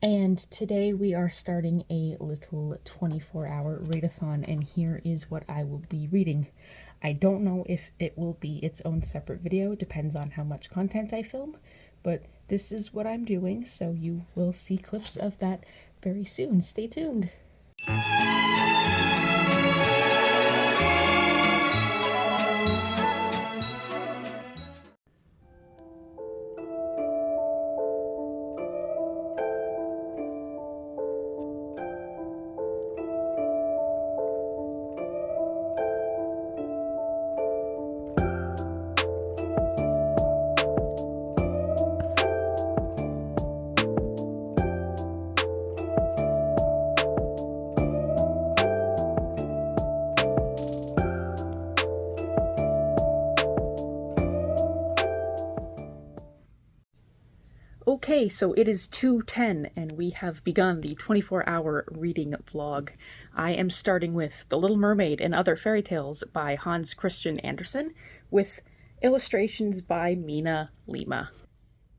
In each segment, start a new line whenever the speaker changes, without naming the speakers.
And today we are starting a little 24-hour readathon, and here is what I will be reading. I don't know if it will be its own separate video, it depends on how much content I film, but this is what I'm doing, so you will see clips of that very soon. Stay tuned. Okay, so it is 2:10 and we have begun the 24-hour reading vlog. I am starting with The Little Mermaid and Other Fairy Tales by Hans Christian Andersen with illustrations by Mina Lima.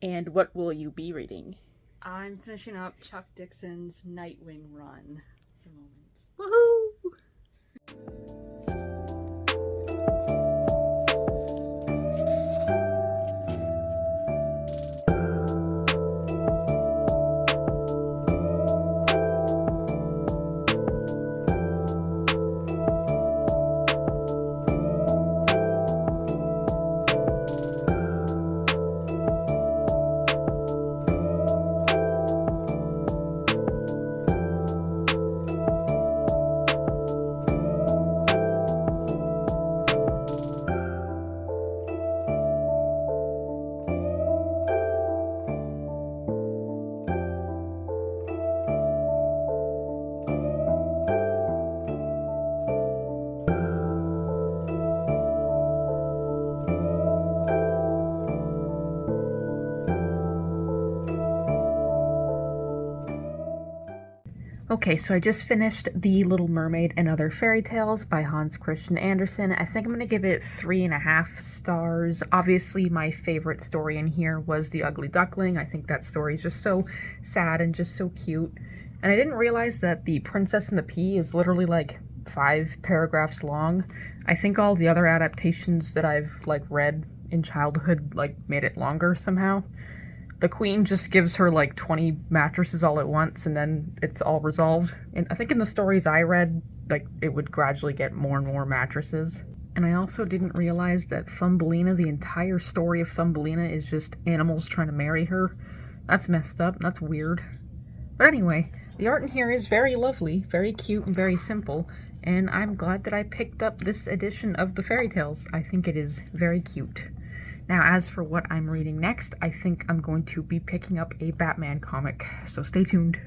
And what will you be reading?
I'm finishing up Chuck Dixon's Nightwing run at the moment.
Woohoo! Okay, so I just finished The Little Mermaid and Other Fairy Tales by Hans Christian Andersen. I think I'm going to give it 3.5 stars. Obviously, my favorite story in here was The Ugly Duckling. I think that story is just so sad and just so cute. And I didn't realize that The Princess and the Pea is literally like 5 paragraphs long. I think all the other adaptations that I've read in childhood made it longer somehow. The queen just gives her 20 mattresses all at once and then it's all resolved. And I think in the stories I read, it would gradually get more and more mattresses. And I also didn't realize that Thumbelina, the entire story of Thumbelina is just animals trying to marry her. That's messed up, that's weird. But anyway, the art in here is very lovely, very cute and very simple, and I'm glad that I picked up this edition of the fairy tales. I think it is very cute. Now, as for what I'm reading next, I think I'm going to be picking up a Batman comic, so stay tuned.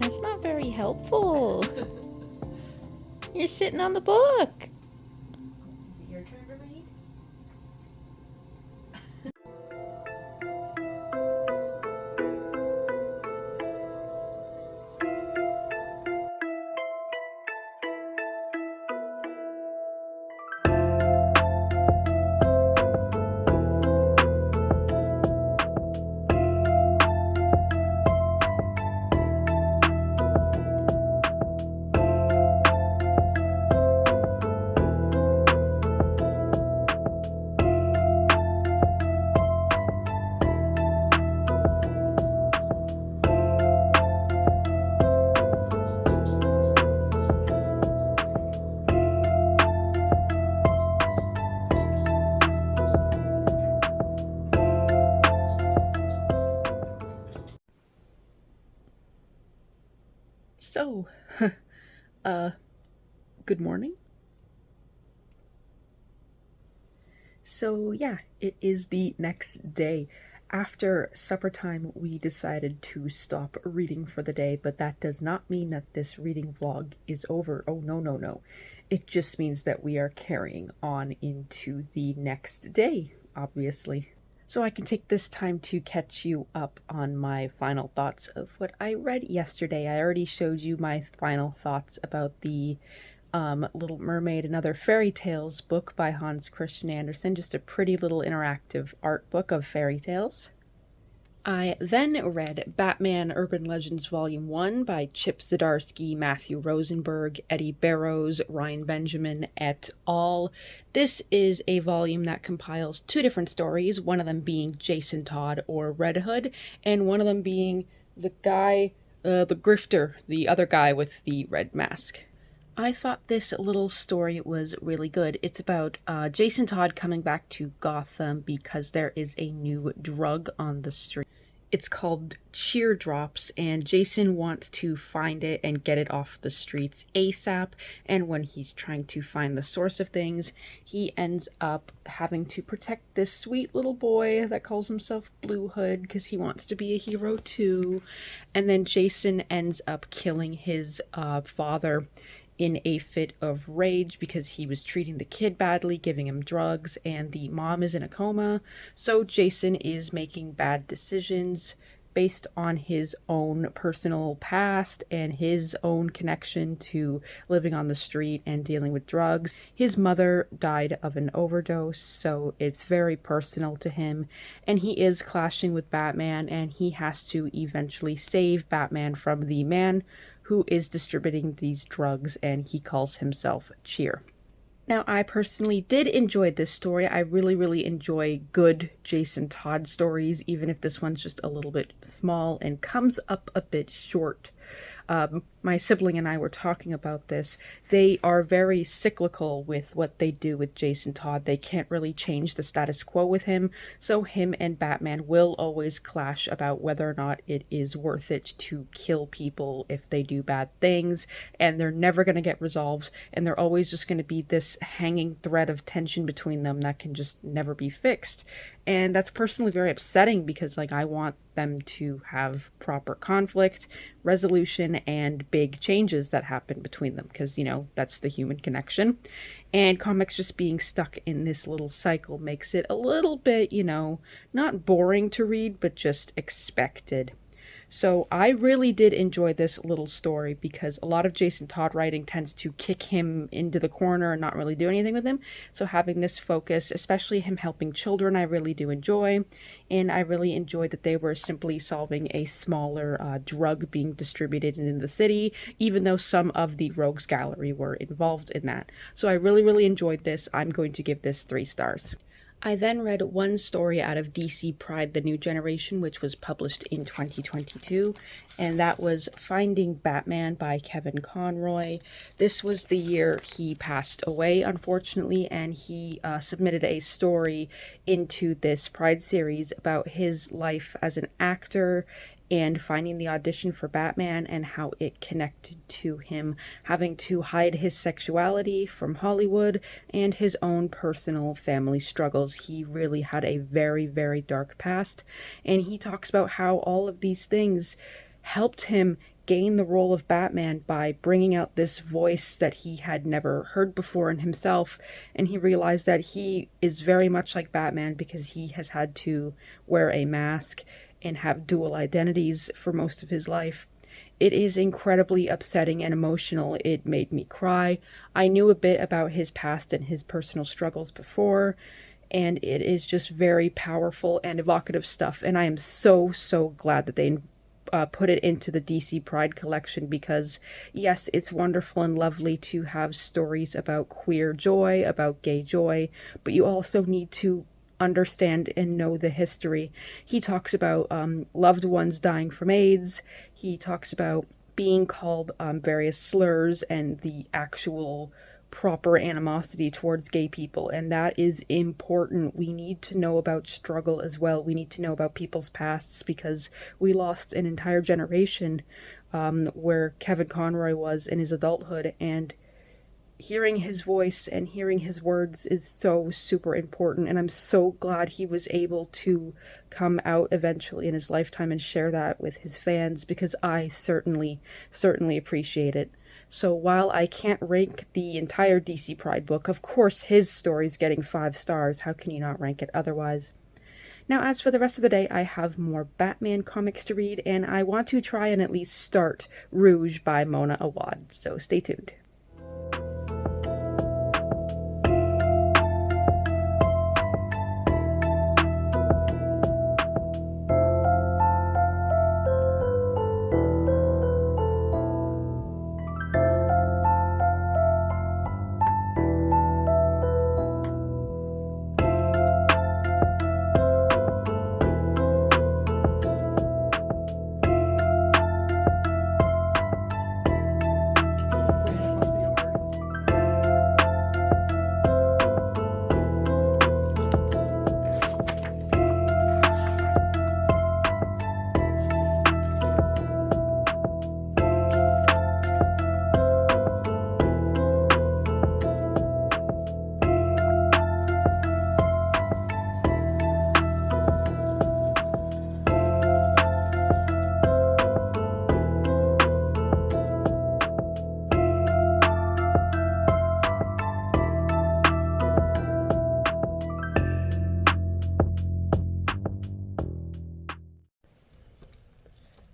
That's not very helpful. You're sitting on the book. Is it your turn to read? So, good morning. So yeah, it is the next day. After supper time, we decided to stop reading for the day, but that does not mean that this reading vlog is over. Oh, no, no, no. It just means that we are carrying on into the next day, obviously. So I can take this time to catch you up on my final thoughts of what I read yesterday. I already showed you my final thoughts about the Little Mermaid and Other Fairy Tales book by Hans Christian Andersen, just a pretty little interactive art book of fairy tales. I then read Batman Urban Legends Volume 1 by Chip Zdarsky, Matthew Rosenberg, Eddie Barrows, Ryan Benjamin, et al. This is a volume that compiles two different stories, one of them being Jason Todd or Red Hood, and one of them being the guy, the grifter, the other guy with the red mask. I thought this little story was really good. It's about Jason Todd coming back to Gotham because there is a new drug on the street. It's called Cheer Drops, and Jason wants to find it and get it off the streets ASAP. And when he's trying to find the source of things, he ends up having to protect this sweet little boy that calls himself Blue Hood because he wants to be a hero too. And then Jason ends up killing his father in a fit of rage because he was treating the kid badly, giving him drugs, and the mom is in a coma. So Jason is making bad decisions based on his own personal past and his own connection to living on the street and dealing with drugs. His mother died of an overdose, so it's very personal to him, and he is clashing with Batman, and he has to eventually save Batman from the man who is distributing these drugs, and he calls himself Cheer. Now, I personally did enjoy this story. I really enjoy good Jason Todd stories, even if this one's just a little bit small and comes up a bit short. My sibling and I were talking about this. They are very cyclical with what they do with Jason Todd. They can't really change the status quo with him, so him and Batman will always clash about whether or not it is worth it to kill people if they do bad things, and they're never going to get resolved, and they're always just going to be this hanging thread of tension between them that can just never be fixed. And that's personally very upsetting because, like, I want them to have proper conflict, resolution, and big changes that happen between them because, you know, that's the human connection. And comics just being stuck in this little cycle makes it a little bit, you know, not boring to read, but just expected. So I really did enjoy this little story because a lot of Jason Todd writing tends to kick him into the corner and not really do anything with him. So having this focus, especially him helping children, I really do enjoy. And I really enjoyed that they were simply solving a smaller drug being distributed in the city, even though some of the Rogues Gallery were involved in that. So I really enjoyed this. I'm going to give this 3 stars. I then read one story out of DC Pride, The New Generation, which was published in 2022, and that was Finding Batman by Kevin Conroy. This was the year he passed away, unfortunately, and he submitted a story into this Pride series about his life as an actor and finding the audition for Batman and how it connected to him having to hide his sexuality from Hollywood and his own personal family struggles. He really had a very dark past, and he talks about how all of these things helped him gain the role of Batman by bringing out this voice that he had never heard before in himself, and he realized that he is very much like Batman because he has had to wear a mask and have dual identities for most of his life. It is incredibly upsetting and emotional. It made me cry. I knew a bit about his past and his personal struggles before, and it is just very powerful and evocative stuff, and I am so glad that they put it into the DC Pride collection because, yes, it's wonderful and lovely to have stories about queer joy, about gay joy, but you also need to understand and know the history. He talks about loved ones dying from AIDS. He talks about being called various slurs and the actual proper animosity towards gay people, and that is important. We need to know about struggle as well. We need to know about people's pasts, because we lost an entire generation where Kevin Conroy was in his adulthood, and hearing his voice and hearing his words is so super important, and I'm so glad he was able to come out eventually in his lifetime and share that with his fans, because I certainly appreciate it. So while I can't rank the entire DC Pride book, of course his story's getting 5 stars. How can you not rank it otherwise? Now, as for the rest of the day, I have more Batman comics to read, and I want to try and at least start Rouge by Mona Awad, so stay tuned.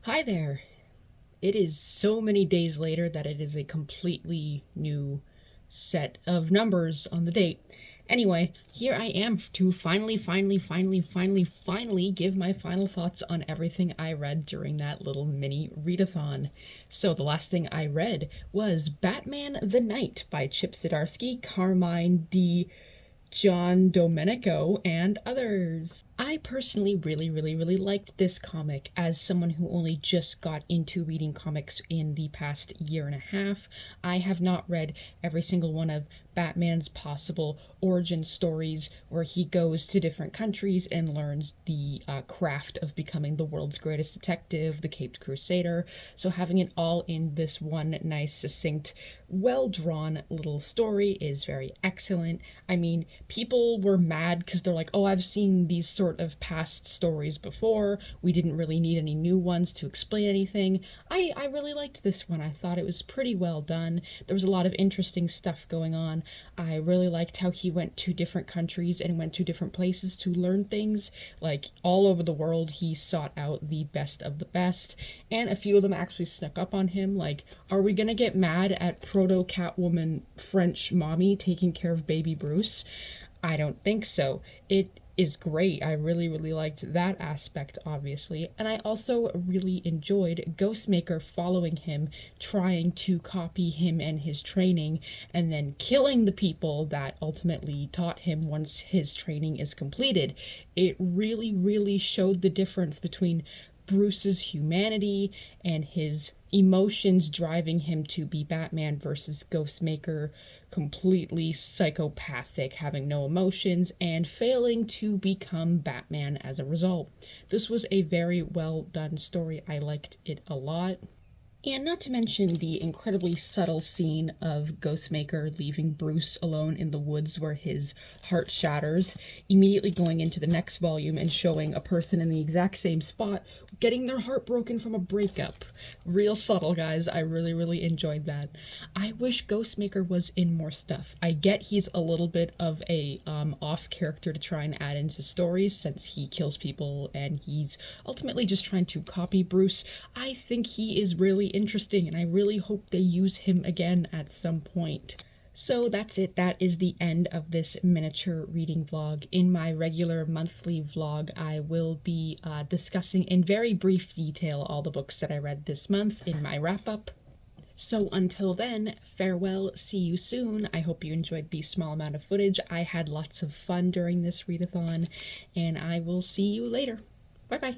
Hi there. It is so many days later that it is a completely new set of numbers on the date. Anyway, here I am to finally give my final thoughts on everything I read during that little mini readathon. So the last thing I read was Batman the Knight by Chip Zdarsky, Carmine D. John Domenico, and others. I personally really liked this comic. As someone who only just got into reading comics in the past year and a half, I have not read every single one of Batman's possible origin stories where he goes to different countries and learns the craft of becoming the world's greatest detective, the Caped Crusader. So having it all in this one nice, succinct, well-drawn little story is very excellent. I mean, people were mad because they're like, oh, I've seen these sort of past stories before. We didn't really need any new ones to explain anything. I really liked this one. I thought it was pretty well done. There was a lot of interesting stuff going on. I really liked how he went to different countries and went to different places to learn things. Like, all over the world, he sought out the best of the best, and a few of them actually snuck up on him. Like, are we gonna get mad at proto-Catwoman French mommy taking care of baby Bruce? I don't think so. It is great. I really liked that aspect, obviously. And I also really enjoyed Ghostmaker following him, trying to copy him and his training, and then killing the people that ultimately taught him once his training is completed. It really showed the difference between Bruce's humanity and his emotions driving him to be Batman versus Ghostmaker, completely psychopathic, having no emotions, and failing to become Batman as a result. This was a very well done story. I liked it a lot. And not to mention the incredibly subtle scene of Ghostmaker leaving Bruce alone in the woods where his heart shatters, immediately going into the next volume and showing a person in the exact same spot getting their heart broken from a breakup. Real subtle, guys. I really enjoyed that. I wish Ghostmaker was in more stuff. I get he's a little bit of a off character to try and add into stories, since he kills people and he's ultimately just trying to copy Bruce. I think he is really interesting, and I really hope they use him again at some point. So that's it. That is the end of this miniature reading vlog. In my regular monthly vlog, I will be discussing in very brief detail all the books that I read this month in my wrap-up. So until then, farewell, see you soon. I hope you enjoyed the small amount of footage. I had lots of fun during this readathon, and I will see you later. Bye-bye.